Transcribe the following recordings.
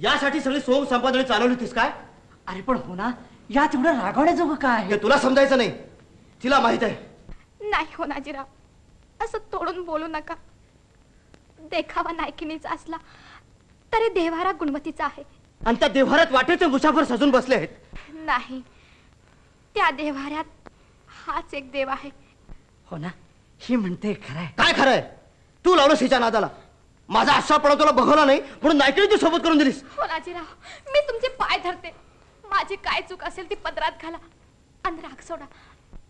यासाठी सगळी सोंग संपादने चालवली होतीस काय? अरे पण हो ना, यात एवढं रागवण्याजोगं काय? हे तुला समजायचं नाही, तिला माहित आहे. नाही हो नाजीराव, असं तोडून बोलू नका. देखावा नायकिनीचा असला तरी देव्हारा गुणवतीचा आहे. आणि त्या देव्हाऱ्यात वाटेचे मुसाफर सजून बसले आहेत. नाही, त्या देव्हाऱ्यात हाच एक देव आहे. हो ना, ही म्हणते खरंय. काय खरंय? तू लावलंस हिच्या नादाला. माझा आशापणा तुला बघवला नाही म्हणून नायकिनीची सोबत करून दिलीस. हो नाजीराव, मी तुमचे पाय धरते. माझी काय चूक असेल ती पदरात घाला आणि राग सोडा.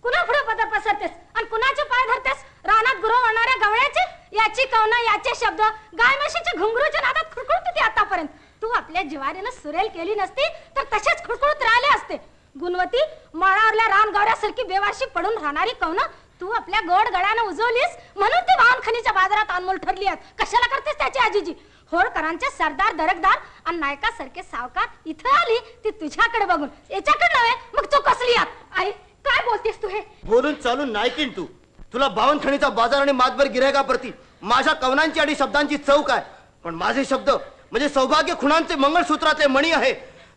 कुणा पुढे पदर पसरतेस आणि कुणाचे पाय धरतेस? रानात गुरु वळणाऱ्या गवळ्याचे याची कवना याचे शब्द गाय म्हशीच्या घुंगरूच्या नादात खुळखुळत होती आतापर्यंत. तू आपल्या जिवारीनं सुरेल केली नसती तर तसेच खुळखुळत राहिले असते. गुणवती, माळावरल्या रानगावऱ्यासारखी बेवारशी पडून राहणारी कवना तू आपल्या गोड गळ्यानं उजवलीस म्हणून ती वाहनखनीच्या बाजारात अनमोल ठरली आहेत. कशाला करतेस त्याची आजीजी? होळकरांचे सरदार दरकदार आणि नायकासारखे सावकार इथं आली ती तुझ्याकडे बघून. याच्याकडे नव्हे मग तू कसली आत? आई, काय बोलतेस तू हे? बोलून चालून नायकीन तू. तुला बावनखणीचा बाजार आणि मातभर गिऱ्हाईकाप्रती माझ्या कवनांची आणि शब्दांची चव काय? पण माझे शब्द म्हणजे सौभाग्य खुणांचे मंगळसूत्रातले मणी आहे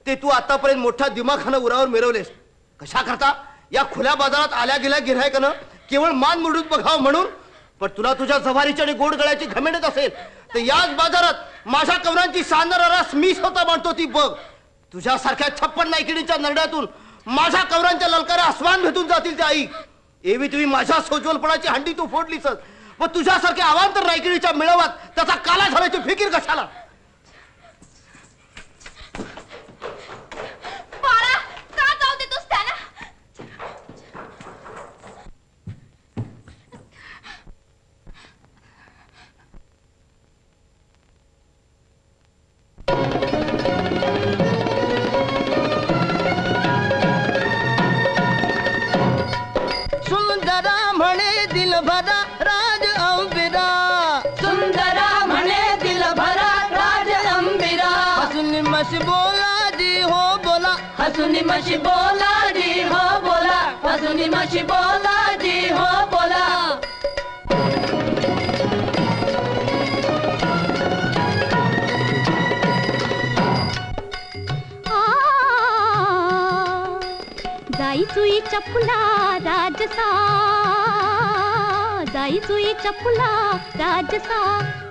ते तू आतापर्यंत मोठ्या दिमाखानं उरावर मिरवलेस. कशा करता? या खुल्या बाजारात आल्या गेल्या गिऱ्हाईकानं केवळ मान मुडून बघावं म्हणून. पण तुला तुझ्या जवारीची आणि गोड गळ्याची घमेंडच असेल तर याच बाजारात माझ्या कवनांची सांदर रास मी स्वतः मांडतो ती बघ. तुझ्यासारख्या 56 नायकिणीच्या नरड्यातून माझ्या कवरांच्या ललकाऱ्या आसमान भेटून जातील त्या आई. एवी तुम्ही माझ्या सोज्वलपणाची हंडी तू फोडलीस. पण तुझ्यासारख्या अवांतर नायकिणीच्या मेळाव्यात त्याचा काला झाल्याची फिकीर कशाला? बाळा, का जाऊ देतोस त्याला? सुंदरा म्हणे दिलभरा राज अंबिरा. सुंदरा म्हणे दिलभरा राज अंबिरा. हसून मशी बोला जी हो बोला. हसून मशी बोला जी हो बोला. हसून मशी बोला जी हो बोला. जाई जुईच्या फुला राजसा, जाई जुईच्या फुला राजसा.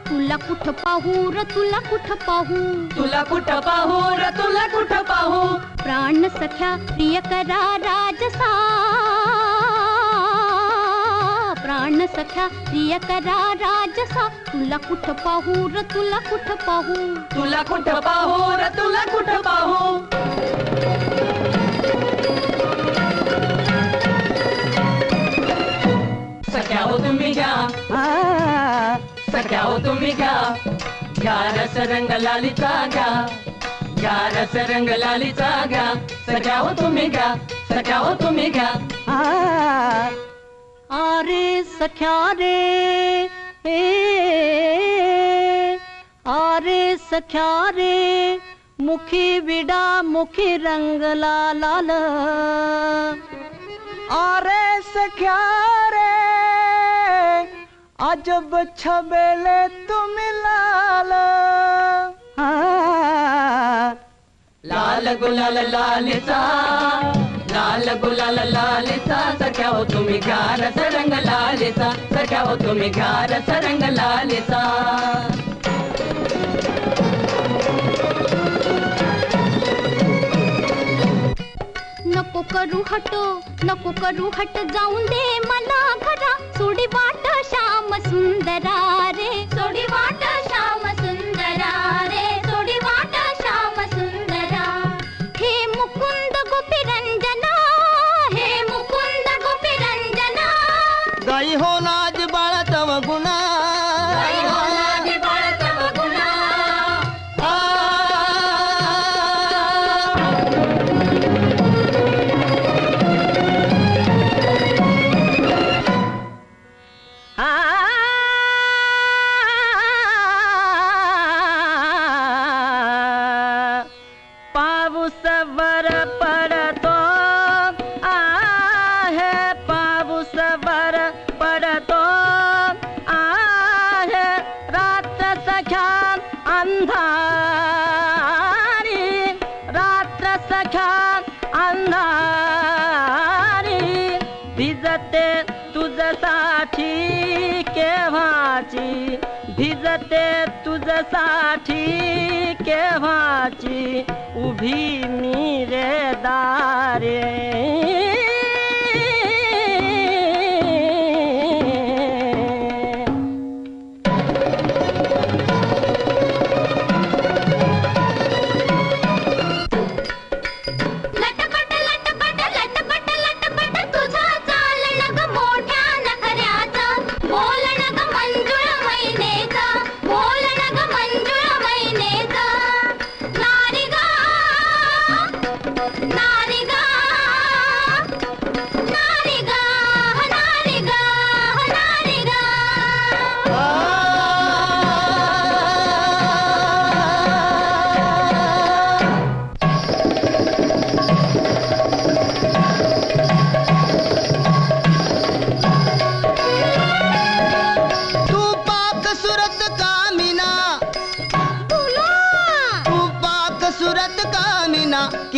तुला कुठं पाहू र तुला कुठं पाहू. तुला कुठं पाहू र तुला कुठं पाहू. प्राण सख्या प्रिय करा राजसा, प्राण सख्या प्रिय करा राजसा. तुला कुठं पाहू र तुला कुठं पाहू. तुला कुठं पाहू र तुला कुठं पाहू. सख्या हो तुम्ही घ्या, सख्या हो तुम्ही घ्या. घ्या रस रंग लालीचा घ्या, घ्या रस रंग लालीचा घ्या. सख्या हो तुम्ही घ्या, सख्या हो तुम्ही घ्या. अरे सख्या रे, अरे सख्या रे. मुखी विडा मुखी रंग लाल. अरे सख्या रे अजब छबेले तुम लाल. लाल गुलाल लालीचा, लाल गुलाल लालीचा. सख्या हो तुम्ही घ्या रस रंग लालीचा. सख्या हो तुम्ही घ्या रस रंग लालीचा. नको करू हट, नको करू हट. जाऊन दे मला घरा. सोडी वाट श्याम सुंदरा रे, सोडी वाट श्याम सुंदरा रे. सोडी वाट श्याम सुंदरा. हे मुकुंद गोपी रंजना, हे मुकुंद गोपी रंजना. गाई हो नाज बाळा तव गुणा. गाई हो नाज बाळा तव गुणा. केव्हाची भिजते तुझसाठी केव्हाची उभी मी रे दारे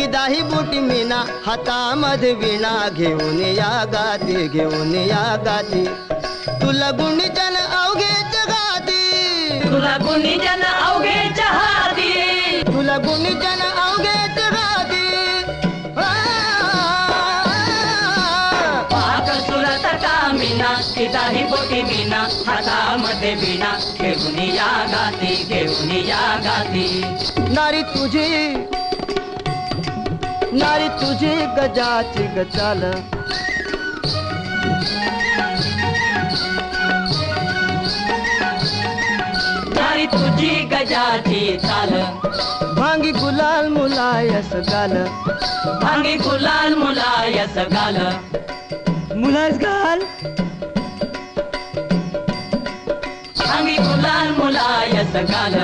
दाही बुटी मीना हातामध्ये विणा घेऊन या गाती घेऊन या गाती तुला गुणीजन अवघेच गाती तुला गुणीजन अवघेच हाती तुला गुणीजन अवघेच गाती पाक सुरत कामिना की दाही बोटी मीना हातामध्ये विणा घेऊन या गाती घेऊन या गाती नारी तुझी गजाची गचाल नारी तुझी गजाची चाल भांगी गुलाल मुलायस गाल भांगी गुलाल मुलायस गाल मुलायस गाल भांगी गुलाल मुलायस गाल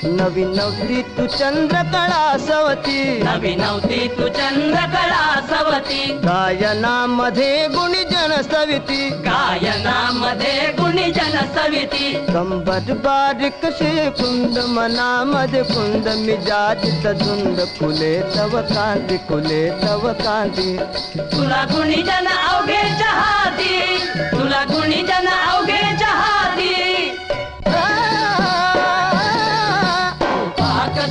नवी नवती तू चंद्रकळा सवती नवी नवती तू चंद्रकळा सवती गायनामध्ये गुणीजन सविती गायनामध्ये गुणीजन सविती कंबर बारीक शे कुंद मनामध्ये कुंद मिजाजित झुंड फुले तव कांती फुले तव कांती तुला गुणीजन अवघे चहाती तुला गुणीजन अवघे चहाती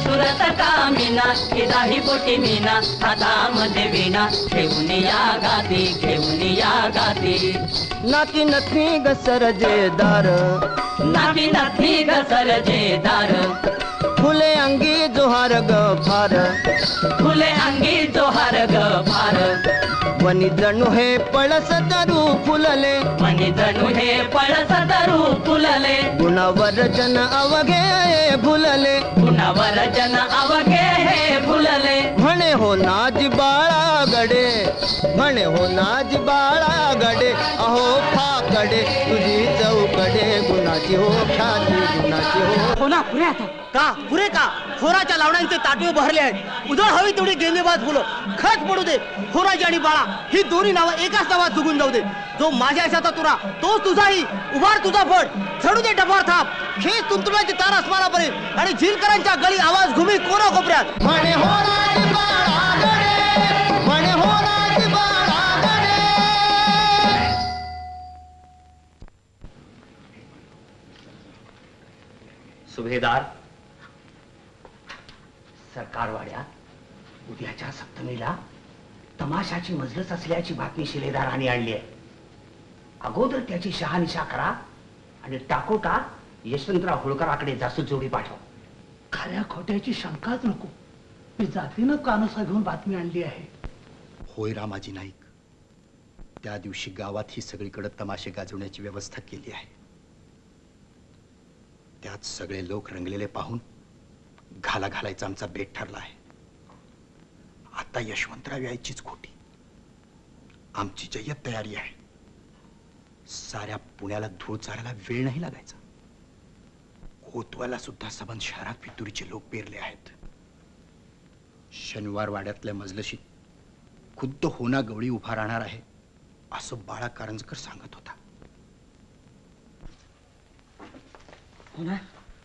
सुरत कामिना की दाही बोटी मीना हातामध्ये विणा घेऊन या गाती घेऊन या गाती नाकी नथी घसरजे दार नाकी नथी घसरजे दार फुले अंगी जोहार ग फार फुले अंगी जोहार ग फार वनी जणू हे पळस तरू फुलले वनी जणू हे पळस तरू फुलले गुणावर जन अवघे भुलले गुणावर जन अवघे हे फुलले म्हणे हो नाज बाळा गडे म्हणे हो नाज बाळा गडे अहो फाकडे तुझी चौकडे गुणाची हो ख्याती गुणाची हो ना पुरे आता का पुरे का खोराच्या लावण्यांचे ताटवे भरले आहेत उजळ हवी तेवढी गेंदेबाज फुलं खच पडू दे खोराची आणि बाळा ही दोन्ही नावं एकाच नावात चुकून जाऊ दे जो माझ्या यशाचा तुरा तो तुझाही उभार तुझा फड चढू दे डबार थाप खेच तुंतुळ्याची तार अस्मानापर्यंत आणि झिलकरांच्या गळी आवाज घुमी कोरा कोपऱ्यात म्हणे हो नाज बाळा गडे म्हणे हो नाज बाळा गडे सुभेदार सरकारवाड्यात उद्याच्या सप्तमीला तमाशाची मजलस असल्याची बातमी शिलेदारांनी आणली आहे. अगोदर त्याची शहानिशा करा आणि टाकोटाक यशवंतराव होळकराकडे जासूस जोडी पाठव. खऱ्या खोट्याची शंकाच नको. मी जातीनं कानोसा घेऊन बातमी आणली आहे. होय रामाजी नाईक, त्या दिवशी गावात ही सगळीकडे तमाशे गाजवण्याची व्यवस्था केली आहे. त्यात सगळे लोक रंगलेले पाहून घाला घालायचा आमचा बेट ठरला आहे. आता यशवंतराव यायचीच खोटी. आमची जय्यत तयारी आहे. साऱ्या पुण्याला धूळ चारायला वेळ नाही लागायचा. कोतवाला सुद्धा सबंध शहरात फितुरीचे लोक पेरले आहेत. शनिवार वाड्यातल्या मजलशीत खुद्द होना गवळी उभा राहणार आहे असं बाळा कारंजकर सांगत होता. हो ना,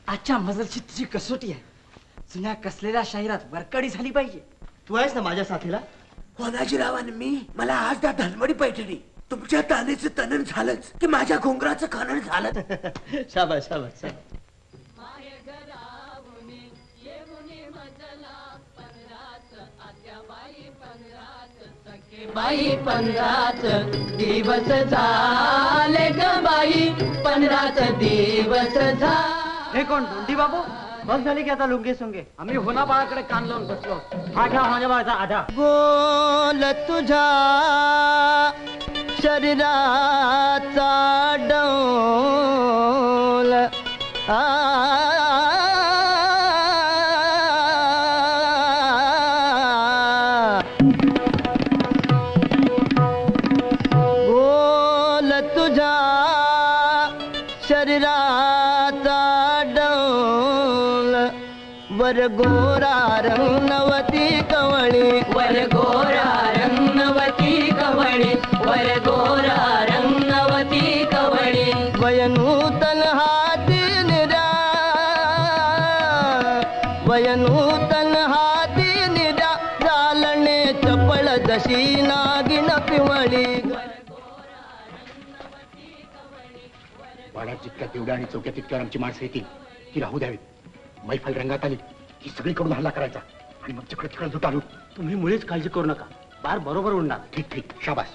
आजच्या मजलची तुझी कसोटी आहे. जुन्या कसलेल्या शाहिरात वरकडी झाली पाहिजे. तू आहेस ना माझ्या साथीला? होनाजीराव आणि मी मला आज त्या धनमडी पैठणी तुमच्या तानेचं तनन झालंच की माझ्या घोंगराचं खनन झालं. शाबास शाबास शाबास. बाई 15 दिवस झाले ग बाई 15 दिवस झाले. हे कोण धोंडी बाबू? बस झाली की आता लुंगे सुंगे. आम्ही होना बाळाकडे कान लावून बसलो. हा घ्या माझ्या बाळाचा आधा. बोल तुझ्या शरीराचा डौल बोल तुझ्या शरीराचा डौल वर गोरा रंगवती कवळी वर गोरा रंगवती कवळी वर गोरा रंगवती कवळी वयनूतन हाती निरा वयनूतन हाती निरा चालणे चपळ जशी नागिन पिवळी. वाड्यात जितक्या तेवढ्या आणि चौक्या तितक्यावर आमची माणसं येतील ती राहू द्यावीत. मैफल रंगात आली की सगळीकडून हल्ला करायचा आणि मग तिकडे तिकडे लुटालूट. तुम्ही मुळीच काळजी करू नका. बार बरोबर उडणार. ठीक ठीक शाबास.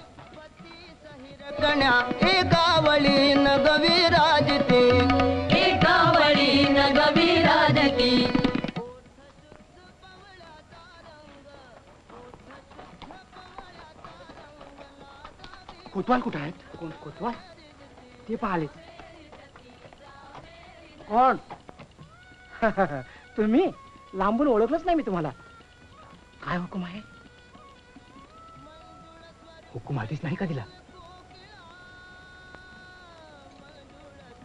कण्या एकावळी नगवी राजती एकावळी नगवी राजती. कोतवाल कुठे आहेत? कोण कोतवाल? ते पाहिले. कोण? तुम्ही? लांबून ओळखलंच नाही मी तुम्हाला. काय हुकूम आहे? हुकूम आधीच नाही का दिला?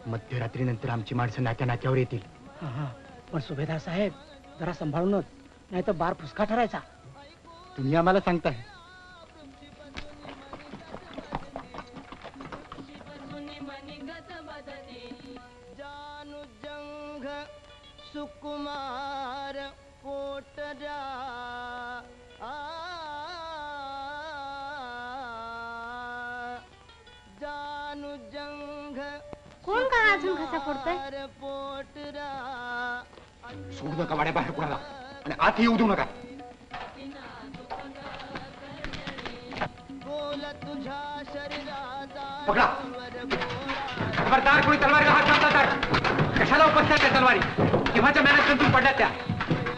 मध्यरात्रीनंतर आमची माणसं नात्या नात्यावर येतील. पण सुभेदार साहेब जरा सांभाळूनच, नाही तर बार फुसका ठरायचा. तुम्ही आम्हाला सांगताय. जानुजंघ सुकुमार पोटरा जानुजंघ कोण का अजून घसा फोडतोय? पोटरा सोडू नका वाड्या बाहेर कुणाला आणि आत येऊ देऊ नका. बोल तुझ्या शरीराचा पकडा. खबरदार कोणी तलवारीला हात घातला तर कशाला उपसतात त्या तलवारी? केव्हाच्या मॅनेजमेंटून पडल्या त्या.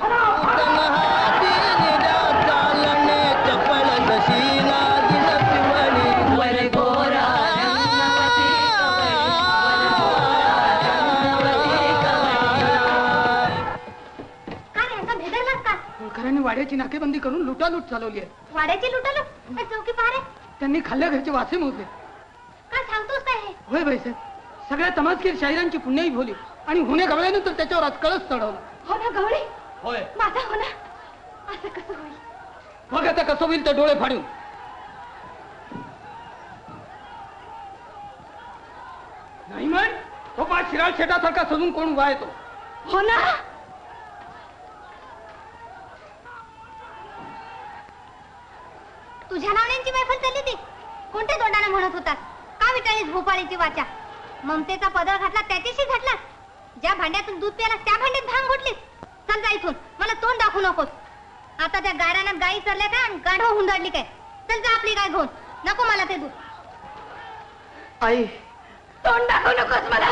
हाती निरा चालणे चपळ जशी नागिन पिवळी. वर गोरा रंगवती काय रे, असा भेदरलास का? होळकरांनी वाड्याची नाकेबंदी करून लुटालूट चालवली आहे. वाड्याची लुटालो चौकी पारे त्यांनी खाल्ल्या घरचे वासे मोजले. काय सांगतोस काय हे? होय भाईसाहेब, सगळ्या तमासगीर शाहिरांची पुण्याई भोवली आणि होणे गवळ्यानंतर त्याच्यावर आज कळस चढवलं. हो ना गवळी, होय. माझा हो ना. असं कसं होईल? बघ आता कसं होईल तर डोळे फाडून. नाही म्हण, तो पा शिराळ शेटासारखा सजून कोण उभा येतो. हो ना. तुझ्या नाण्यांची मैफल चालली ती कोणत्या तोंडाने म्हणत होतास? का विटाळीस भोपाळीची वाचा? ममतेचा पदर घातला त्याच्याशी घातलास. ज्या भांड्यातून दूध प्यालास त्या भांड्यात भांग घोटलीस. चल जा इथून, मला तोंड दाखवू नकोस. आता त्या गाड्यानं गायी चरल्या काय आणि गाढव हुंदडली काय? चल जा आपली गाय घेऊन. नको मला ते दूध. आई, तोंड दाखवू नकोस मला.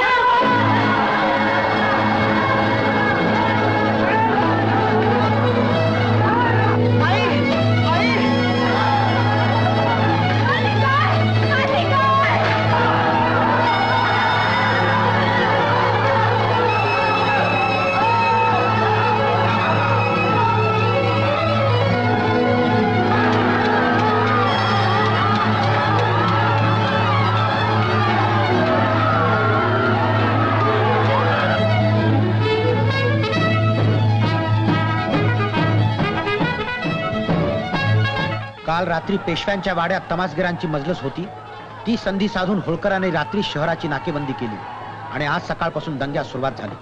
काल रात्री पेशव्यांच्या वाड्यात तमासगिरांची मजलस होती. ती संधी साधून होळकरांनी रात्री शहराची नाकेबंदी केली आणि आज सकाळपासून दंग्यास सुरुवात झाली.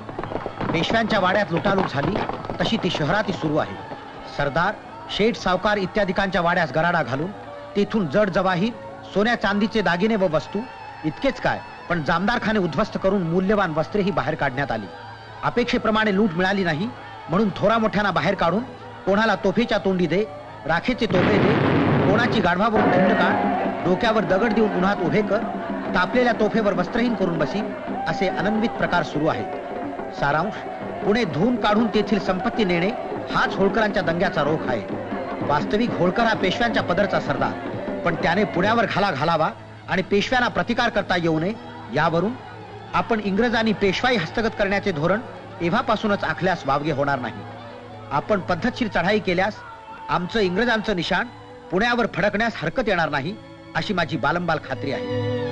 पेशव्यांच्या वाड्यात लुटालूट झाली तशी ती शहरातही सुरू आहे. सरदार, शेठ, सावकार इत्यादिकांच्या वाड्यास गराडा घालून तेथून जड जवाही सोन्या चांदीचे दागिने व वस्तू इतकेच काय, पण जामदारखाने उद्ध्वस्त करून मूल्यवान वस्त्रेही बाहेर काढण्यात आली. अपेक्षेप्रमाणे लूट मिळाली नाही म्हणून थोरा मोठ्यांना बाहेर काढून कोणाला तोफेच्या तोंडी दे, राखेचे तोफे दे, कोणाची गाढवावरून खिंड काढ, डोक्यावर दगड देऊन उन्हात उभे कर, तापलेल्या तोफेवर वस्त्रहीन करून बसी, असे अनन्वित प्रकार सुरू आहेत. सारांश, पुणे धुवून काढून तेथील संपत्ती नेणे हाच होळकरांच्या दंग्याचा रोख आहे. वास्तविक होळकर हा पेशव्यांच्या पदरचा सरदार, पण त्याने पुण्यावर घाला घालावा आणि पेशव्यांना प्रतिकार करता येऊ नये, यावरून आपण इंग्रजांनी पेशवाई हस्तगत करण्याचे धोरण एव्हापासूनच आखल्यास वावगे होणार नाही. आपण पद्धतशीर चढाई केल्यास आमचं इंग्रजांचं निशाण पुण्यावर फडकण्यास हरकत येणार नाही, अशी माझी बालंबाल खात्री आहे.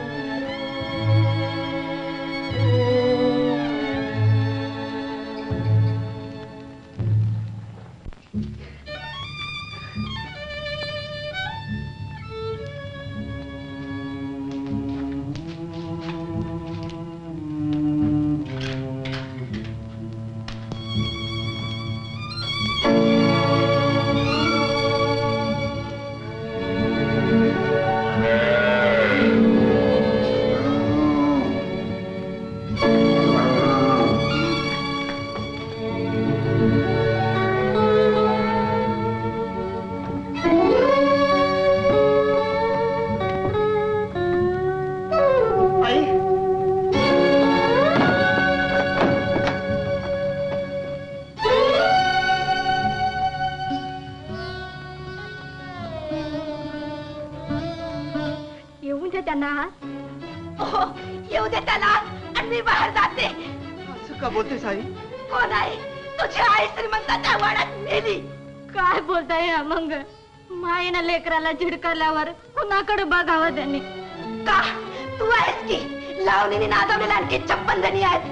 येऊ दे त्याला आणि मी बाहेर जाते. असं का बोलतेस आई? कोण आहे? तुझी आई श्रीमंताच्या वाड्यात मेली. काय बोलताय अमंग? मायेनं लेकराला झिडकल्यावर कुणाकडे बघावं त्यांनी? का तू आहेस की लावणीने नादवलेल्या आणखी 56 जणी आहेत.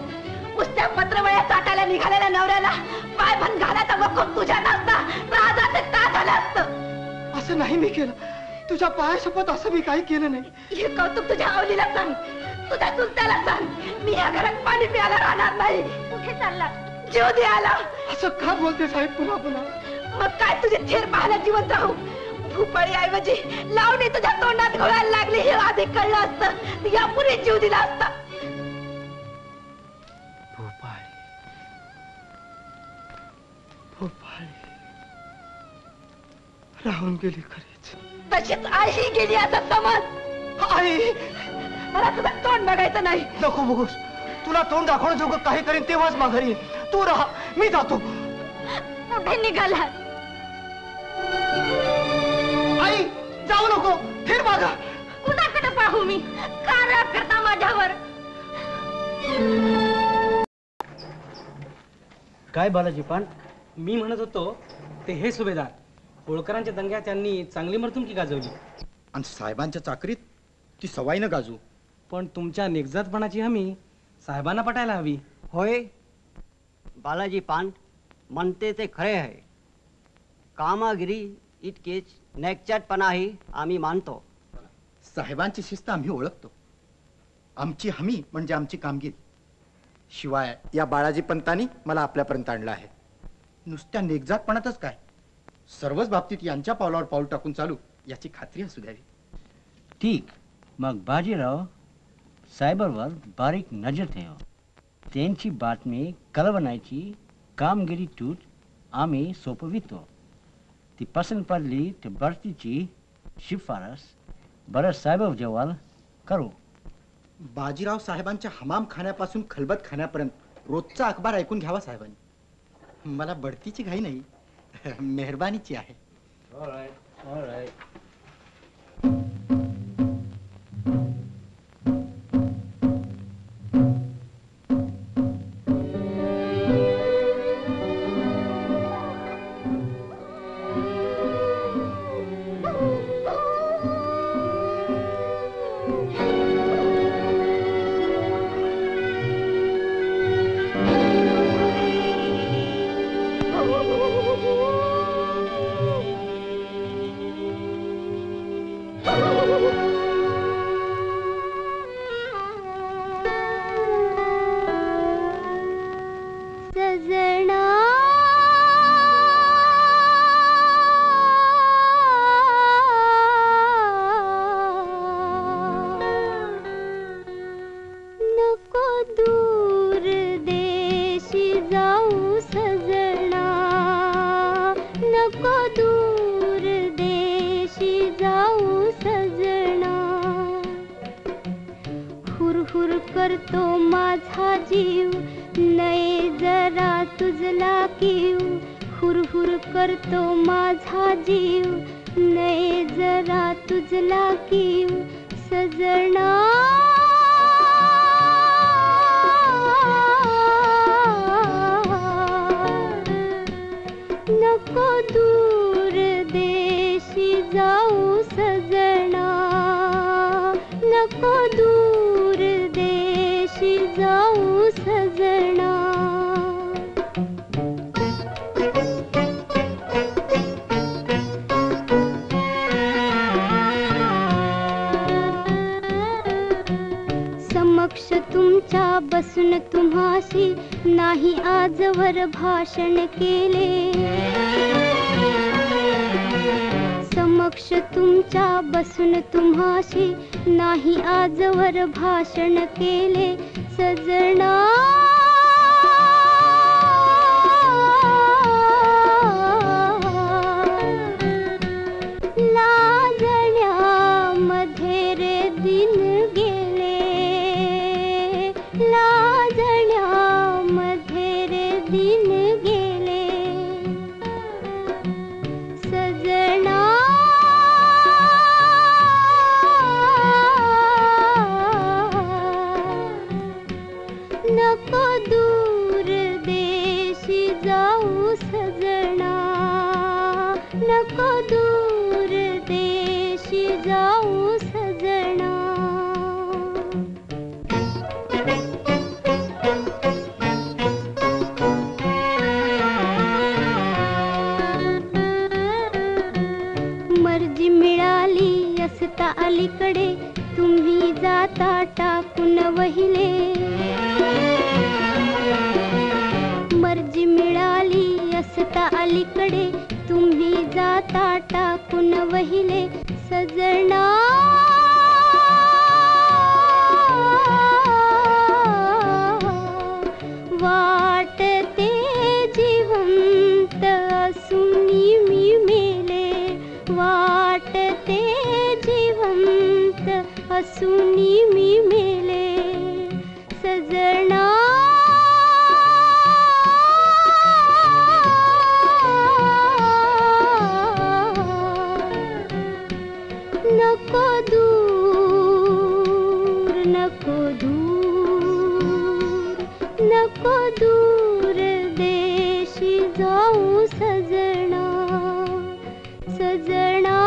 नुसत्या पत्रवळ्या चाटायला निघालेल्या नवऱ्याला पायभन घालायचा वखून तुझ्या नसता राजाचं का झालं असतं? असं नाही मी केलं. तुझ्या पायाशपथ असं मी काही केलं नाही. हे कौतुक तुझ्या आवलीला सांग, तुझ्या चुलत्याला सांग. मी या घरात पाणी प्यायला राहणार नाही. कुठे चालला? जीव द्यायला. असं का बोलते साहेब पुन्हा पुन्हा? मग काय तुझे थेर पाहायला जिवंत राहू? भूपळी ऐवजी लावणी तुझ्या तोंडात घोळायला लागली हे आधी कळलं असतं, यापुढे जीव दिला असता. भोपाळी राहून गेली खरीच. तशीच आई गेली असं समज. आई, मला तुझं तोंड बघायचं नाही. नको बघूस. तुला तोंड दाखवण्याजोगं काही करीन तेव्हाच माघारी येईन. तू राहा, मी जातो. कुठे निघाला? आई, जाऊ नको. फिर मागा. कुणाकडे पाहू मी? का राग करता माझ्यावर? काय बालाजी पान, मी म्हणत होतो ते हे सुभेदार होळकरांच्या दंग्यात त्यांनी चांगली मर्तुमकी गाजवली आणि साहेबांच्या चाकरीत ती सवाईनं गाजू. पण तुमच्या निगजातपणाची हमी साहेबांना पटायला हवी. होय बालाजी पान म्हणते ते खरे आहे. कामागिरी इतकेच नेकचाटपणाही आम्ही मानतो. साहेबांची शिस्त आम्ही ओळखतो. आमची हमी म्हणजे आमची कामगिरी. शिवाय या बाळाजी पंतांनी मला आपल्यापर्यंत आणलं आहे. नुसत्या नेकजातपणातच काय, सर्वच बाबतीत यांच्या पावलावर पाऊल टाकून चालू याची खात्री असू द्यावी. ठीक, मग बाजीराव साहेबांवर बारीक नजर ठेव. त्यांची बातमी कळवण्याची कामगिरी तूच आम्ही सोपवितो. ती पसंत पडली तर भरतीची शिफारस बरं साहेब जवळ करू. बाजीराव साहेबांच्या हमाम खाण्यापासून खलबत खाण्यापर्यंत रोजचा अखबार ऐकून घ्यावा साहेबांनी. मला बढतीची घाई नाही, मेहरबानीची आहे. नको दूर देशी जाऊ सजना, हुरहुर करतो माझा जीव, नये जरा तुझला कीव, हुरहुर करतो माझा जीव, नये जरा तुझला कीव सजना. नको दूर देशी जाऊ सजना, नको दूर देशी जाऊ सजना. समक्ष तुमच्या बसून तुम्हाशी नाही आजवर भाषण केले, समक्ष तुमच्या बसून तुम्हाशी नाही आजवर भाषण केले सजना. लाजण्यामध्ये रे दिन गेले, लाजण्यामध्ये रे दिन गेले सजना. नको दूर देशी जाऊ सजना, नको दूर देशी जाऊ सजना. मर्जी मिळाली असता अलीकडे, तुम्ही जाता टाकून वहिले, मर्जी मिळाली असता अलीकडे, तुम्ही जाता टाकून वहिले सजना. वाटते जिवंत असूनी मी मेले, वाटते जिवंत असूनी मी मेले सजना. नको दूर, नको दूर, नको दूर देशी जाऊ सजना, सजना.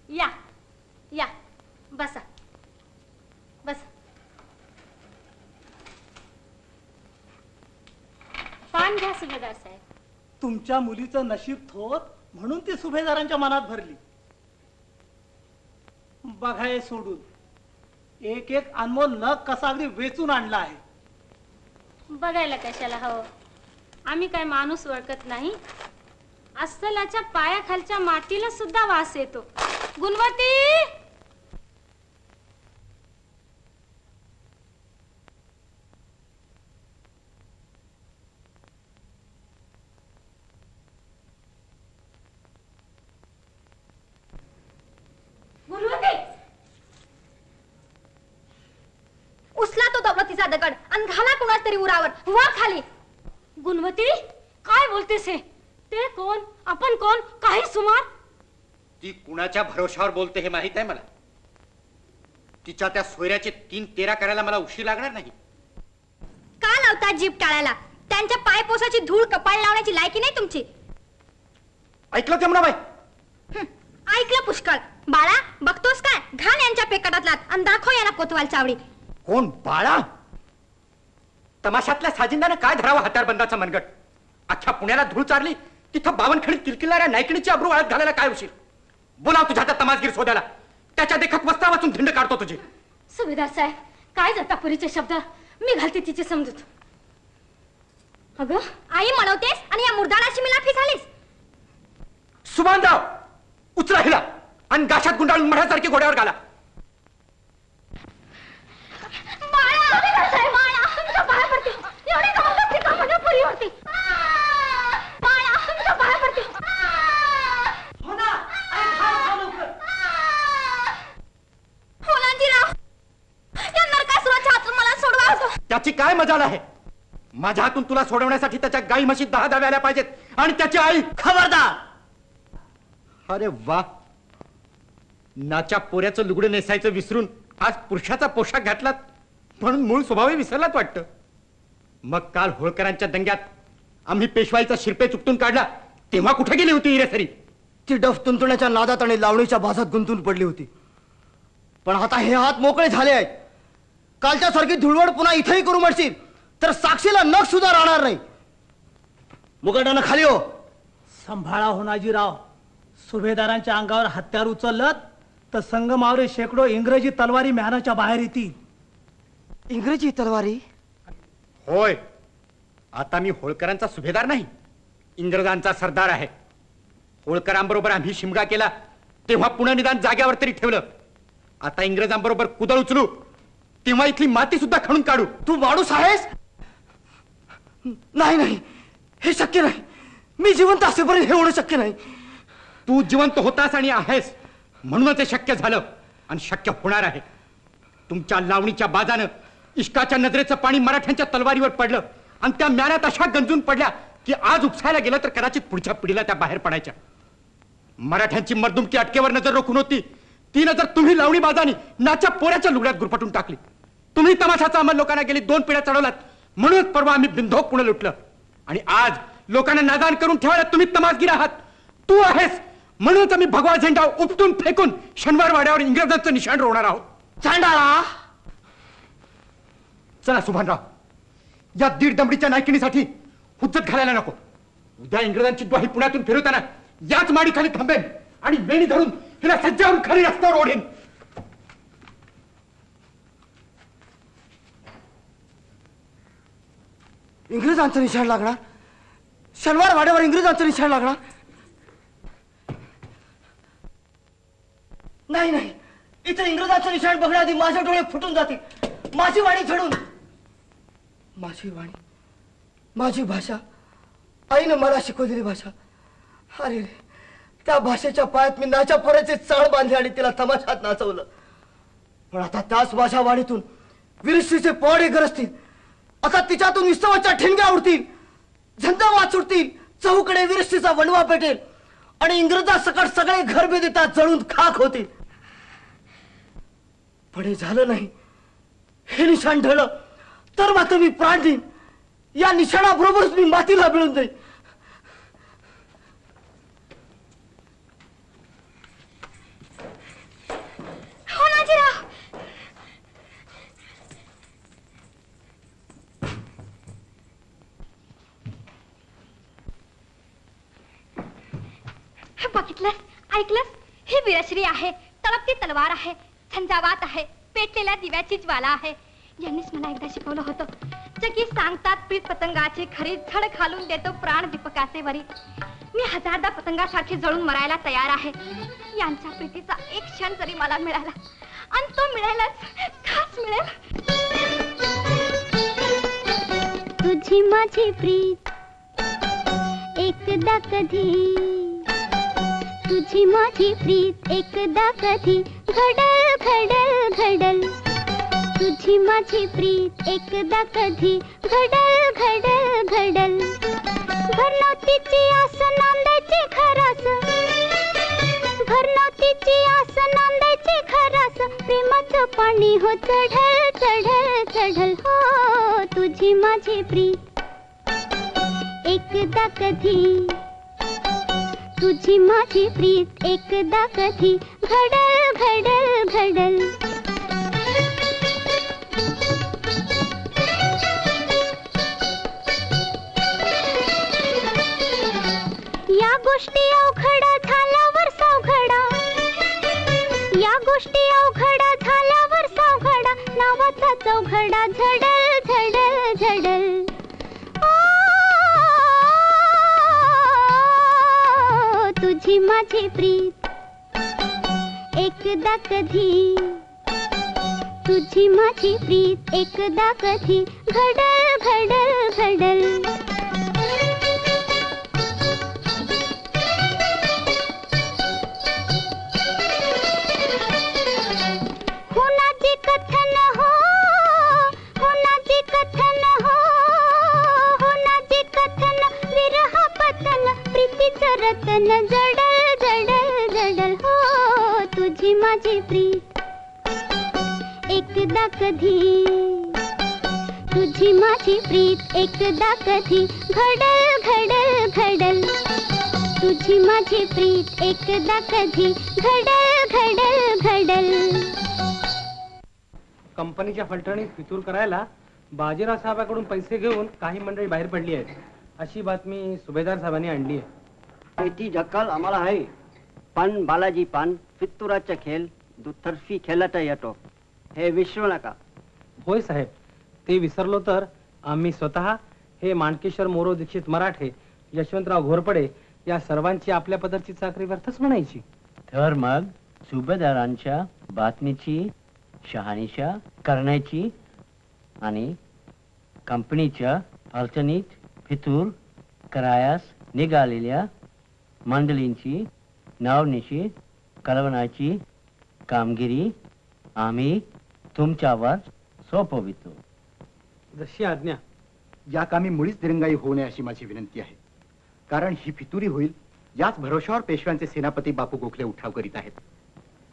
या या बसा बसा. पान घ्या सुभेदार साहेब. तुमच्या मुलीचं नशीब थोर म्हणून ती सुभेदारांच्या मनात भरली. बघा हे सोडून एक एक अनमोल नग कसा अगदी वेचून आणला आहे. बघायला कशाला हवं, आम्ही काय माणूस ओळखत नाही. अस्सलाच्या पायाखालच्या मातीला सुद्धा वास येतो. गुणवती, गुणवती, उचला तो दौलतीचा दगड आणि घाला कुणाच तरी उरावर, वर खाली. गुणवती काय बोलतेस हे? ते कोण, आपण कोण, काही सुमार? ती कुणाच्या भरोशावर बोलते हे माहित आहे मला. तिच्या त्या सोयऱ्याचे 3-13 करायला मला उशीर लागणार नाही. का लावता जीभ टाळायला? त्यांच्या पायपोसाची धूळ कपाळ लावण्याची लायकी नाही तुमची. ऐकलं जमुनाबाई? ऐकलं पुष्कळ. बाळा बघतोस काय? घाल यांच्या पेकटातला आणि दाखव यांना कोतवाल चावडी. कोण बाळा? तमाशातल्या साजिंदाने काय धरावा हत्यारबंदाचा मनगट? अख्ख्या पुण्याला धूळ चारली, तिथं बावनखडीत किलकिलणाऱ्या नायकिणीची अब्रू आळत घालायला काय उशीर? बोलाव तुझ्या त्या तमासगीर सोद्याला, त्याच्या देखत वस्त्रा वाचून धिंड काढतो तुझी. सुभेदार साहेब, काय जाता पुरीचे शब्द? मी घालते तिची समजूत. अगं आई म्हणवतेस आणि या मुर्दाडाशी मिलाफी झालीस. सुभानराव, उचला हिला आणि गाशात गुंडाळून मढ्यासारखी घोड्यावर घाला. त्याची काय मजाल आहे? माझ्या हातून तुला सोडवण्यासाठी त्याच्या गाई म्हशी 10 धावे आल्या पाहिजेत आणि त्याची आई. खबरदार! अरे वा, नाच्या पोऱ्याचं लुगडं नेसायचं विसरून आज पुरुषाचा पोशाख घातलात म्हणून मूळ स्वभावही विसरलात वाटतं. मग काल होळकरांच्या दंग्यात आम्ही पेशवाईचा शिरपे चुकतून काढला तेव्हा कुठे गेली होती हिरेसरी? ती डफ तुंतण्याच्या नादात आणि लावणीच्या भासात गुंतून पडली होती. पण आता हे हात मोकळे झाले आहेत. कालच्या सारखी धुळवड पुन्हा इथेही करू म्हणशील तर साक्षीला नख सुद्धा राहणार नाही. मुगटानं खाली हो. सांभाळा होनाजीराव. सुभेदारांच्या अंगावर हत्यार उचललं तर संगमावरे शेकडो इंग्रजी तलवारी म्यानाच्या बाहेर येतील. इंग्रजी तलवारी? होय, आता मी होळकरांचा सुभेदार नाही, इंग्रजांचा सरदार आहे. होळकरांबरोबर आम्ही शिमगा केला तेव्हा पुन्हा निदान जाग्यावर तरी ठेवलं. आता इंग्रजांबरोबर कुदळ उचलू तेव्हा इथली माती सुद्धा खणून काढू. तू माणूस आहेस? नाही नाही, हे शक्य नाही. मी जिवंत असेपर्यंत हे होणं शक्य नाही. तू जिवंत होतास आणि आहेस म्हणूनच हे शक्य झालं आणि शक्य होणार आहे. तुमच्या लावणीच्या बाजानं इश्काच्या नजरेचं पाणी मराठ्यांच्या तलवारीवर पडलं आणि त्या म्यानात अशा गंजून पडल्या की आज उपसायला गेलं तर कदाचित पुढच्या पिढीला त्या बाहेर पडायच्या. मराठ्यांची मर्दुमकी अटकेवर नजर रोखून होती, ती नजर तुम्ही लावणी बाजानी नाच्या पोऱ्याच्या लुगड्यात गुरफटून टाकली. तुम्ही तमाशाचा अंमल लोकांना गेली 2 पिढ्या चढवलात म्हणूनच परवा आम्ही बिंधोक पुणे लुटलं आणि आज लोकांना नादान करून ठेवायला तुम्ही तमासगीर आहात. तू आहेस म्हणूनच आम्ही भगवा झेंडा उपटून फेकून शनिवार वाड्यावर इंग्रजांचं निशाण रोवणार आहोत. चांडाळा! चला सुभानराव, या 1.5 दमडीच्या नायकिणीसाठी हुज्जत घालायला नको. उद्या इंग्रजांची ग्वाही पुण्यातून फिरवताना याच माडीखाली थांबेन आणि वेणी धरून हिला सज्जावरून खरी रस्त्यावर ओढेन. इंग्रजांचं निशाण लागणार? शनिवार वाड्यावर इंग्रजांचं निशाण लागणार? नाही नाही, इथे इंग्रजांचं निशाण बघण्याआधी माझे डोळे फुटून जातील. माझी वाणी झडून, माझी वाणी, माझी भाषा, आईनं मला शिकवलेली भाषा. अरे रे, त्या भाषेच्या पायात मी नाच्या पोऱ्याचे चाळ बांधले आणि तिला तमाशात नाचवलं. पण आता त्याच माझ्या वाणीतून विरश्रीचे पोवाडे गरजतील. आता तिच्यातून विस्तवाच्या ठिणग्या उडतील, झंझावात सुटतील, चहूकडे विरश्रीचा वणवा पेटेल आणि इंग्रजा सकट सगळे घर बेदिता जळून खाक होतील. पण हे झालं नाही. हे निशाण ढळलं तर मात्र मी प्राण देईन. या निशाणाबरोबरच मी मातीला मिळून जाईन. होनाजीराव! बघितलंस, ऐकलंस? ही विरश्री आहे, तळपती तलवार आहे, झंझावात आहे, पेटलेल्या दिव्याची ज्वाला आहे. यांनीच मला एकदा शिकवलं होतं, जगी सांगतात प्रीत पतंगाची खरी, झड घालून देतो प्राण दीपकाचे वरी. मी 1000दा पतंगासारखी जळून मरायला तयार आहे. यांच्या प्रीतीचा एक क्षण जरी मला मिळाला आणि तो मिळायलाच खास मिळेल. तुझी माझी प्रीत एकदा कधी, तुझी माझी प्रीत एकदा कधी घडल घडल घडल. तुझी माझी प्रीत एकदा कधी घडल घडल घडल. भरनवतीची आस नांदायची खरास, भरनवतीची आस नांदायची खरास. प्रेमाचं पाणी हो चढल चढल चढल. हो तुझी माझी प्रीत एकदा कधी, तुझी माझी प्रीत एकदा कधी घडल घडल घडल. या गोष्टी अवघडा झाल्यावर सावघडा, या गोष्टी अवघडा झाल्यावर सावघडा. नावाचा चौघडा झडल झडल झडल. तुझी माझी प्रीत एकदा कधी, तुझी माझी प्रीत एकदा कधी घडल घडल घडल. होनाची कथन हो, होनाची कथन माझी प्रीत एकदा कधी, तुझी माझी प्रीत एकदा कधी घडल घडल घडल, तुझी माझी प्रीत एकदा कधी घडल घडल घडल. कंपनीच्या फलटणीत फितूर करायला बाजीराव साहेबांकडून पैसे घेऊन काही मंडळी बाहेर पडली आहेत, अशी बातमी सुभेदार साहेबांनी आणली आहे. ती ढक्कल आम्हाला आहे, पण बालाजी पान फितुराचा खेळ दुतर्फी खेळता येतो हे विसरू नका. होय साहेब, ते विसरलो तर आम्ही स्वतः हे माणकेश्वर मोरो दीक्षित मराठे, यशवंतराव घोरपडे या सर्वांची आपल्या पदरची चाकरी व्यर्थच म्हणायची. तर मग सुभेदारांच्या बातमीची शहानिशा करण्याची आणि कंपनीच्या फलटणीत फितूर करायास निघालेल्या मंडळींची नावनिशी कळवण्याची कामगिरी आम्ही तुमच्यावर सोपवितो. जशी आज्ञा. या कामी मुळीच दिरंगाई होऊ नये अशी माझी विनंती आहे, कारण ही फितुरी होईल याच भरोशावर पेशव्यांचे सेनापती बापू गोखले उठाव करीत आहेत.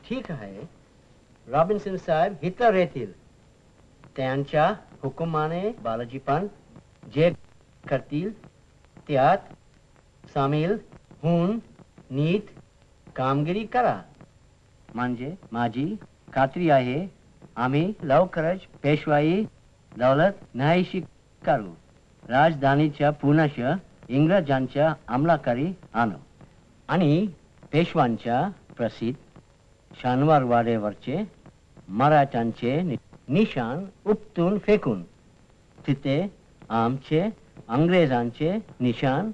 ठीक आहे, रॉबिन्सन साहेब इतर येतील. त्यांच्या हुकुमाने बालाजी पान जे करतील त्यात सामील होऊन नीट कामगिरी करा. म्हणजे माझी खात्री आहे आम्ही लवकरच पेशवाई दौलत नाहीशी करू, राजधानीच्या पुनश इंग्रजांच्या अंमलाखाली आणू आणि पेशवांच्या प्रसिद्ध शानवार वाड्यावरचे मराठ्यांचे निशाण उपटून फेकून तिथे आमचे अंग्रेजांचे निशाण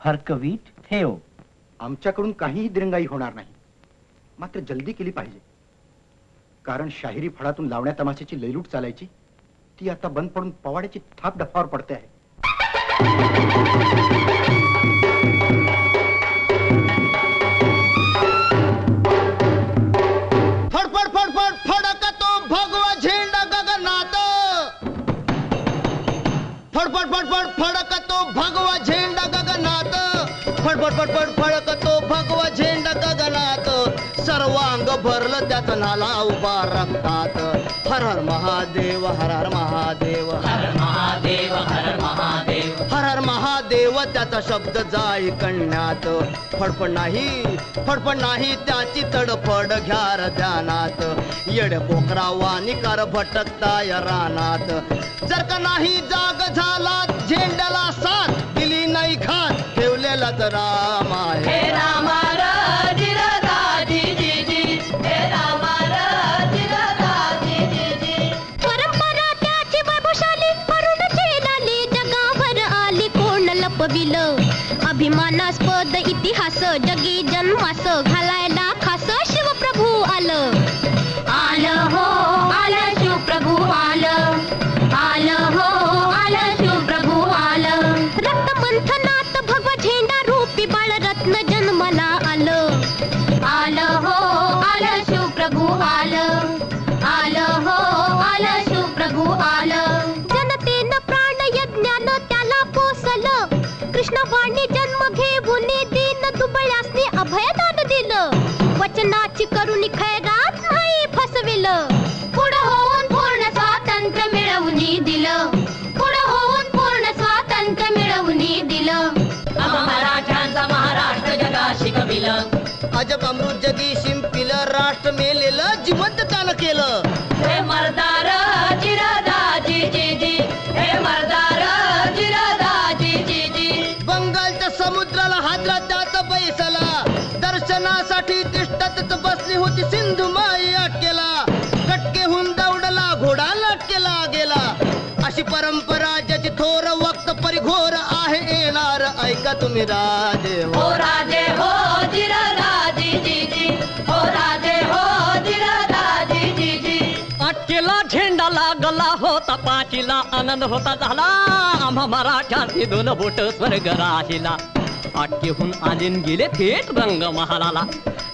फरकवीत ठेवू. आमच्याकडून काहीही दिरंगाई होणार नाही, मात्र जल्दी केली पाहिजे, कारण शाहिरी फळातून लावण्या तमाशाची लयलूट चालायची ती आता बंद पडून पवाड्याची थाप डफावर पडते आहे. फडफड फडफड फडकतो भगवा झेंडा गगनात, फडफड फडफड फडकतो भगवा झेंडा गगनात, फडफड फडफड फडकतो भगवा झेंडा गगनात, सर्वांग भरलं त्यात नाला उभा रक्तात. हर हर महादेव हर हर महादेव हर महादेव हर महादेव हर हर महादेव त्याचा शब्द जाई कण्यात. फडफड नाही त्याची तडफड घ्यार ध्यानात, येड पोकरा वानिकार भटकताय रानात. जर का नाही जाग झाला झेंड्याला साथ, दिली नाही घात ठेवलेला तर राम आहे. हे रामा अभिमानास्पद इतिहास जगी जन्मास घालायला खास शिवप्रभू आलं. आलं हो आलं शिवप्रभू आलं, आलं हो आलं शिवप्रभू आलं. रक्तमंथनात भगवा झेंडा रूपी बाळरत्न जन्माला आलं. आलं हो आलं शिवप्रभू आलं, आलं हो आलं शिवप्रभू आलं. जनतेनं प्राण यज्ञानं त्याला पोसलं, कृष्णवाणी जन्म घेऊन दीन दुबळ्यासनी अभयदान दिलं. वचनाची करुणी खैरात नाही फसविलं, पुढं होऊन पूर्ण स्वातंत्र्य मिळवून दिलं, पुढं होऊन पूर्ण स्वातंत्र्य मिळवून दिलं. मराठ्यांचा महाराष्ट्र जगा शिकविलं, अजब अमृत जगी शिंपिलं, राष्ट्र मेलेलं जिवंत त्यानं केलं. हे मर्दार जिरदाजी जी जी, हे मर्दार जिरदाजी जी जी. बंगालच्या समुद्राला हादरा त्यात बैसला, दर्शनासाठी तिष्ठत बसली होती सिंधुमाई अटकेला. कटकेहून दौडला घोडा लटकेला गेला, अशी परंपरा ज्याची थोर वक्त परिघोर आहे येणार. ऐका तुम्ही राजे हो राजे हो जिरदाजी जी जी, हो राजे हो जिरदाजी जी जी. अटकेला झेंडा लागला होता पाचीला, आनंद होता झाला आम्हा मराठ्यांनी दोन बोट स्वर्ग राहिला. अटकेहून आलीन गेले थेट रंग महालाला,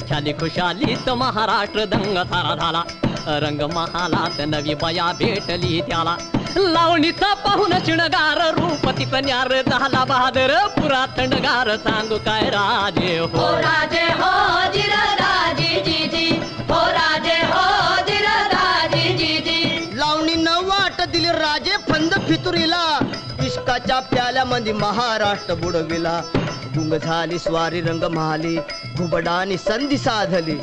शाली खुशालीत महाराष्ट्र दंग सारा झाला. रंग महालात नवी बया भेटली त्याला, लावणीचा पाहून शिणगार रूप तिचं न्यार झाला बहादर. पुरा थंडगार सांगू काय राजे हो राजे हो जिरदाजी जी जी, हो तुरीला इश्काच्या प्याल्यामध्ये महाराष्ट्र बुडविला गुंग झाली स्वारी रंग महाली घुबडानी संधी साधली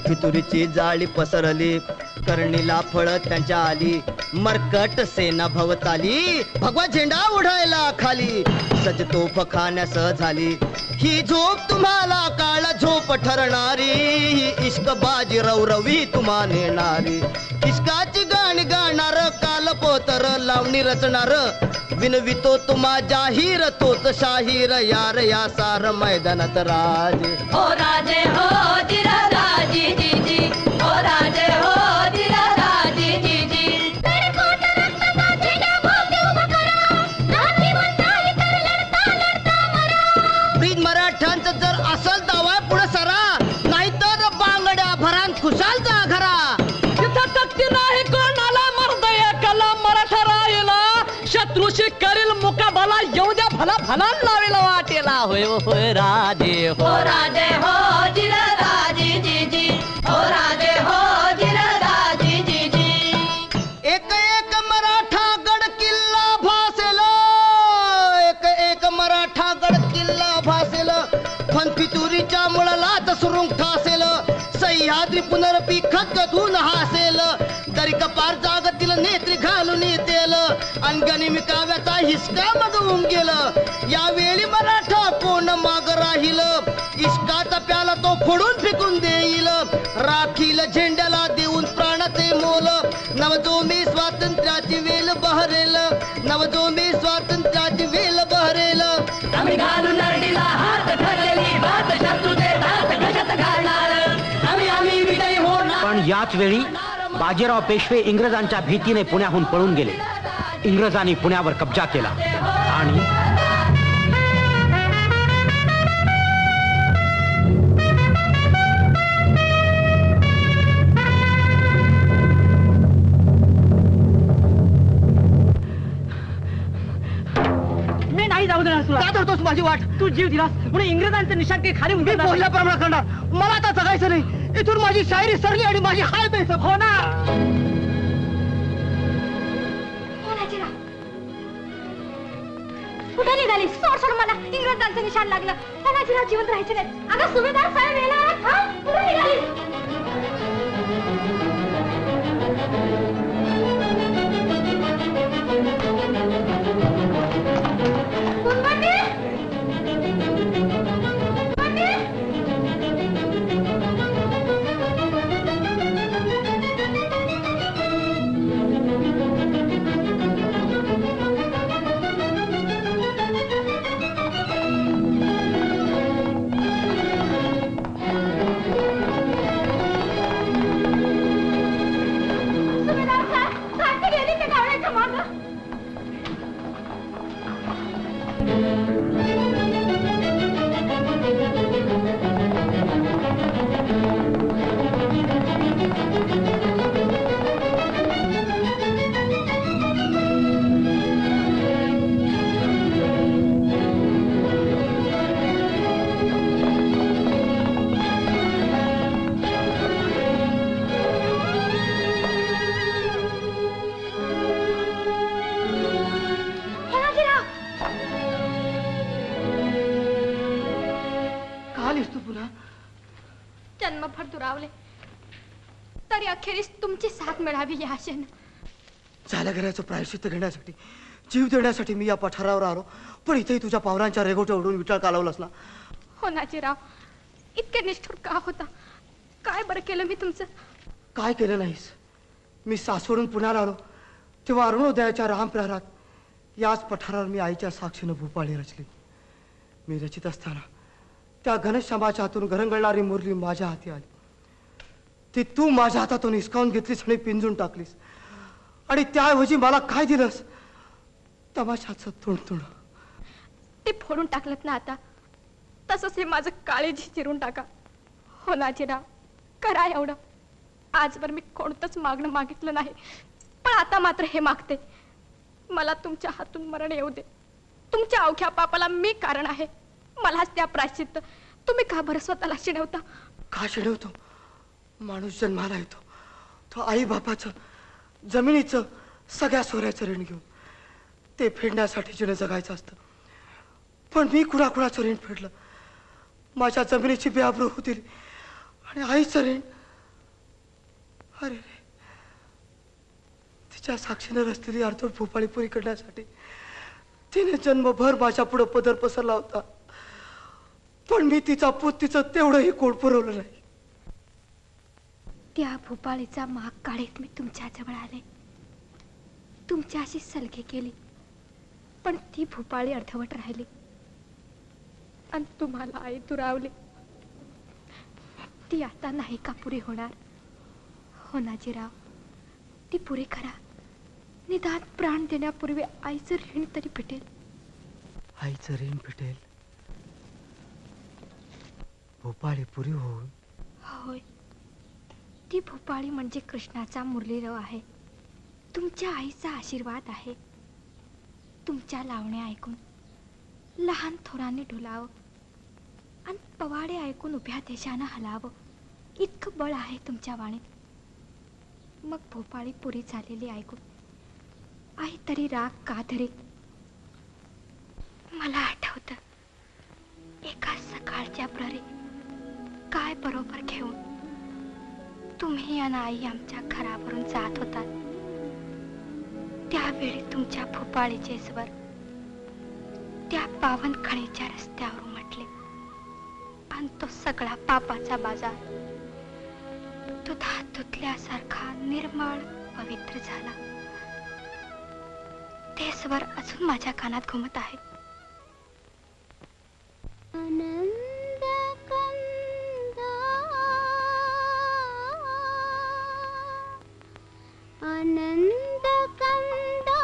फितुरीची जाळी पसरली कर्णीला फळ त्यांच्या आली मरकट सेना भवताली भगवा झेंडा उडायला खाली सज तोफ खाण्यास झाली ही झोप तुम्हाला काळ झोप ठरणारी ही इश्क बाजी रवरवी तुम्हा नेणारी इश्काची गाणी गाणार काल पोतर लावणी रचणार विनवितो तुम्हा जाहीर तोच शाहीर यार या सार मैदानात राजे हो राजे हो जिरा राजी जी जी हो राजे हो जिरा राजी जी जी ब्रिज मराठ्यांचं जर असल दावा पुढे सरा नाहीतर बांगड्या भरान खुशाल जा घरा तिथं तक्ती नाही कोणाला मर्द एकाला मराठा राहिला शत्रूशी करील मुकाबला येऊ द्या भला भला लावेला वाटेला होय होय राजे हो राजे हो जिरा राजी जी जी हो राजे हो जिरा राजी जी जी एक एक मराठा गड किल्ला भासेल एक एक मराठा गड किल्ला भासेल फनफितुरीच्या मुळाला सुरुंग ठासेल सह्याद्री पुनरपी खतखतून हासेल दरी कपार जागतील नेत्री घालून येतेल अनगणी काव्याचा हिसका मग उमगेल यावेळी मराठा कोण माग राहील इश्काचा प्याला तो फोडून फेकून देईल राखील झेंड्याला देऊन प्राणाचे मोल नवजोमी स्वातंत्र्याची वेल बहरेल नवजोमी स्वातंत्र्याची वेल बहरेल आम्ही घालून नरडीला हात ठरलेली बात शत्रूचे दात घशात घालणार आम्ही विजयी होणार पण याच वेळी बाजीराव पेशवे इंग्रजांच्या भीतीने पुण्याहून पळून गेले इंग्रजांनी पुण्यावर कब्जा केला आणि मी नाही जाऊ देणार तुला. का धरतोस माझी वाट तू जीव दिलास म्हणून इंग्रजांचं निशाण काही खाली मी उतरणार नाही. बोलल्याप्रमाणे करणार मला आता जगायचं नाही इथून माझी शायरी सरली आणि माझी हाय बेसब हो ना कुठे निघाली सोड सोड मला इंग्रजांचं निशाण लागलं कोणाची जिवंत राहायचे नाही अगं सुभेदार साहेब येणार आहेत, हा? कुठे निघाली कुंभांडी? कुंभांडी? सुभेदार साहेब सारखी गेली ते गावड्याच्या मागं जन्मभर दुरावले तरी अखेरीस तुमची साथ मिळावी या आशेनं झाल्या घराचं प्रायश्चित्त घेण्यासाठी जीव देण्यासाठी मी या पठारावर आलो पण इथेही तुझ्या पावरांच्या रेगोट्या उडून विटाळ कालवलास ना हो नाजीराव इतके निष्ठुर का होता काय बरं केलं मी तुमचं काय केलं नाहीस मी सासवडून पुण्याला आलो तेव्हा अरुणोदयाच्या रामप्रहारात याच पठारावर मी आईच्या साक्षीनं भूपाळी रचली मी रचित असताना त्या घनश्यामाच्या हातून घरंगळणारी मुरली माझ्या हाती आली ती तू माझ्या हातातून हिसकावून घेतलीस आणि पिंजून टाकलीस आणि त्याऐवजी मला काय दिलंस तमाशाचं तुणतुण ते फोडून टाकलत ना आता तसंच हे माझं काळेजी चिरून टाका हो नाजीराव करा एवढं आजवर मी कोणतंच मागणं मागितलं नाही पण आता मात्र हे मागते मला तुमच्या हातून मरण येऊ दे तुमच्या अवघ्या पापाला मी कारण आहे मलाच त्या प्रायश्चित्त तुम्ही का बरं स्वतःला शिणवता का शिणवतो माणूस जन्माला येतो तो आई बापाचं जमिनीचं सगळ्या सोऱ्याचं ऋण घेऊन ते फेडण्यासाठी जिने जगायचं असतं. पण मी कुणाकुणाचं ऋण फेडलं. माझ्या जमिनीची बेआबरू होती आणि आईचं ऋण. अरे रे, तिच्या साक्षीने रचलेली अर्धवट भोपाळी पुरी करण्यासाठी तिने जन्मभर माझ्या पुढे पदर पसरला होता. पण मी तिचा पूत तिचं तेवढंही कोड पुरवलं नाही. त्या भोपाळीचा माग काढीत मी तुमच्या जवळ आले, तुमच्याशी सलगे केली, पण ती भोपाळी अर्धवट राहिली आणि तुम्हाला आई दुरावली. ती आता नाही का पुरी होणार? हो नाजीराव, ती पुरी करा. निदान प्राण देण्यापूर्वी आईचं ऋण तरी फिटेल. आईचं ऋण फिटेल, भोपाळी पुरी होऊन. होय, ती भोपाळी म्हणजे कृष्णाचा मुरलीरव आहे. तुमच्या आईचा आशीर्वाद आहे. तुमच्या लावण्या ऐकून लहान थोरांनी ढोलावं आणि पवाडे ऐकून उभ्या देशानं हलावं, इतकं बळ आहे तुमच्या वाणीत. मग भोपाळी पुरी झालेली ऐकून आई तरी राग का धरी? मला आठवतं, एका सकाळच्या प्रहरी काय बरोबर घेऊन तुम्ही आणि आई आमच्या घरावरून जात होतात. त्यावेळी तुमच्या भोपाळीचे स्वर त्या पावनखळीच्या रस्त्यावर उमटले आणि तो सगळा पापाचा बाजार दुधात धुतल्यासारखा निर्मळ पवित्र झाला. ते स्वर अजून माझ्या कानात घुमत आहे. आनंद कंदा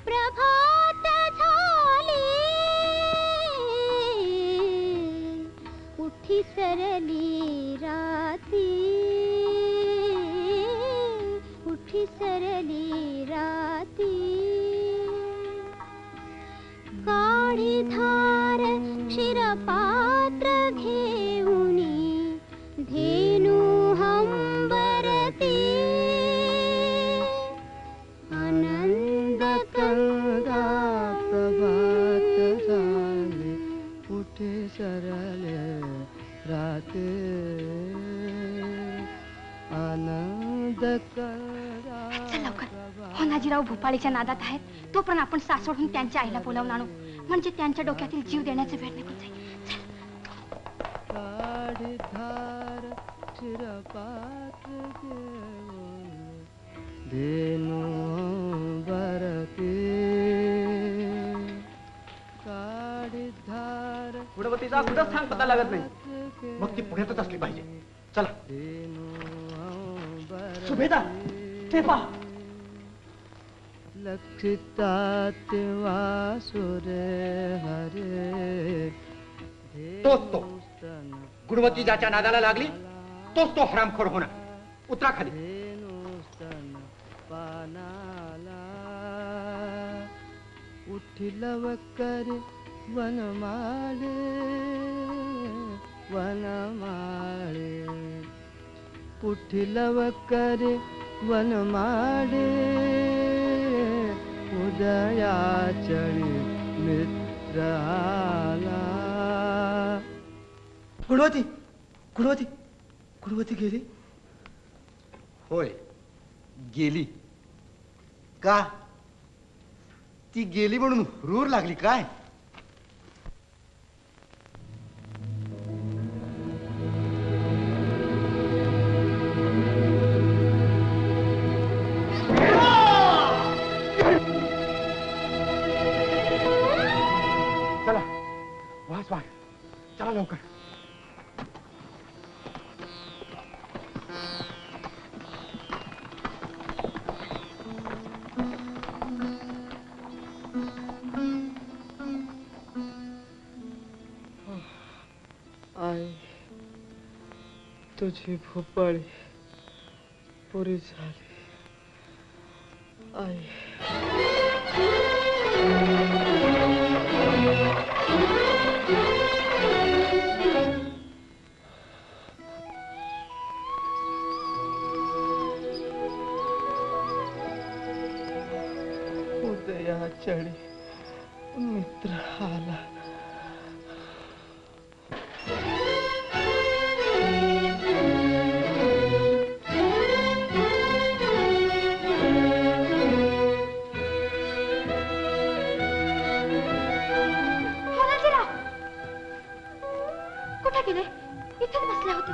प्रभात झाली, उठी सरली राती, उठी सरली राती. काळी धार क्षीरपात्र घेऊनी धेनू हंबरती. आनंद कंदा प्रभात झाले, उठे सरले राते. आनंद चल लवकर, हो नाजीराव भोपाळीच्या नादात आहेत. तोपर्यंत आपण सासोडून त्यांच्या आईला बोलावून आणू, म्हणजे त्यांच्या डोक्यातील जीव देण्याचा वेळ निघून जाईल. काढी धार चिरपात्र घेऊन धेनू बरते. काढी धार गुणवतीचा कुठंच थांग पता लागत नाही. मग ती पुण्यातच असली पाहिजे. चला. सुभेदार, ते पहा. लक्षिता वासुरे हरे. तोच तो गुणवती ज्याच्या नादाला लागली तोच तो हरामखोर होणार. उतरा खाली. पानाला उठिलव कर वनमाळे, वनमाळे. उठिलव कर वनमाळे, उदया चढी मित्र आला. गुणवती, गुणवती, गुणवती गेली. होय, गेली. का? ती गेली म्हणून हुरूर लागली काय? चला, वास वाट. चला लवकर. आई, तुझी भोपाळी पुरी झाली. आई, उदया चढी मित्र आला. कुठे गेले? इथेच बसले होते.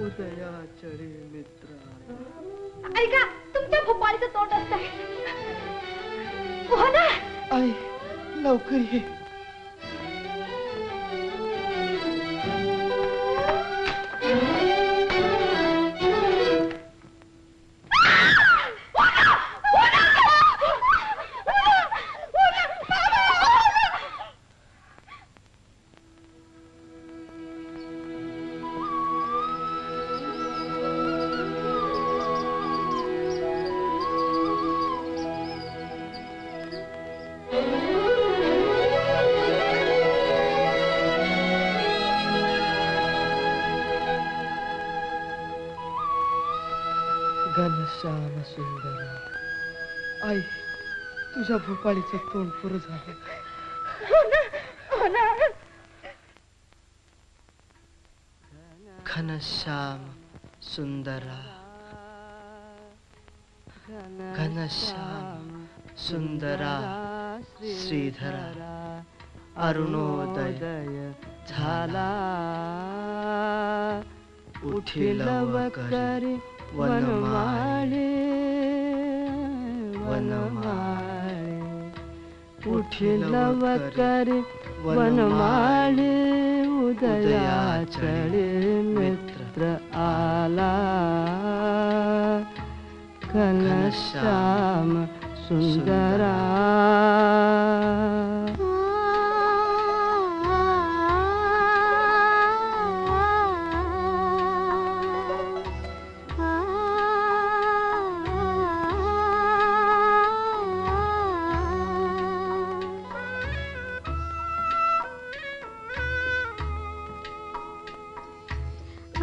उदयाचळे मित्र ऐका, तुमच्या भोपाळीचं तोंड असतंय. हो ना. आई लवकर ये. घनश्याम सुंदर आई, तुझ्या भोपाळीचं तोंड पुरं झालं. घनश्याम सुंदरा, घनश्याम सुंदरा श्रीधरा, अरुणोदय झाला, उठिल वकरी वनमाळे, वनमाळे, उठिल वकरी वनमाळे, उदयाचळे मित्र आला, घनश्याम सुंदरा.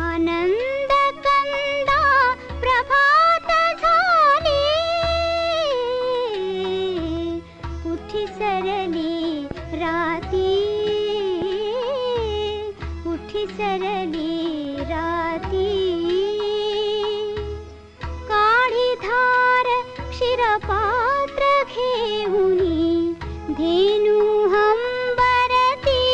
आनंद कंदा प्रभात झाली, उठी सरली राती, उठी सरली राती, काढी धार क्षीरपात्र घेऊनी, धेनु हंबरती,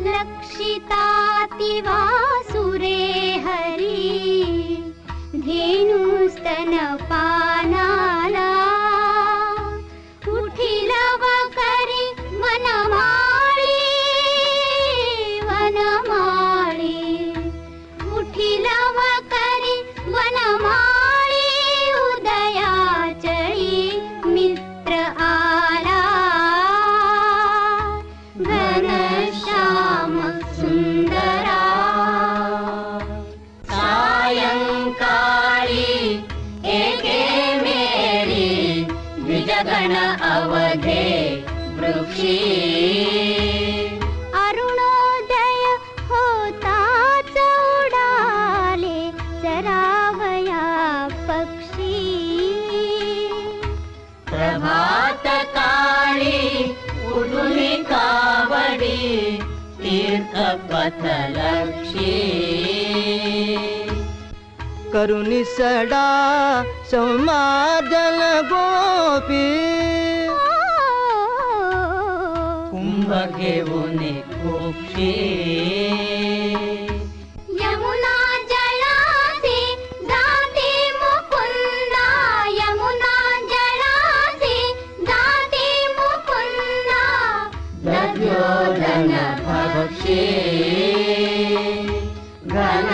लक्षिताति वासुरे हरी, धेनुस्तन पानाला, उठिल वकरी वनमाळी, वनमाळी, उठिल वकरी वनमाळी, उदयाचळी मित्र आला, घनश्याम सुंदरा. सायंकाळी एके मेरी द्विजगण अवधे वृक्षी, अरुणोदय होताच उडाले चरावया पक्षी, प्रभात काळी उठून कावडी तीर्थ पथलक्षी, करुणी सडा संमार्जन गोपी, कुंभ घेऊन खुपशी, यमुना जळासी जाते मुकुंदा, यमुना जळासी जाते मुकुंदा, दुर्योधन भक्षी, घन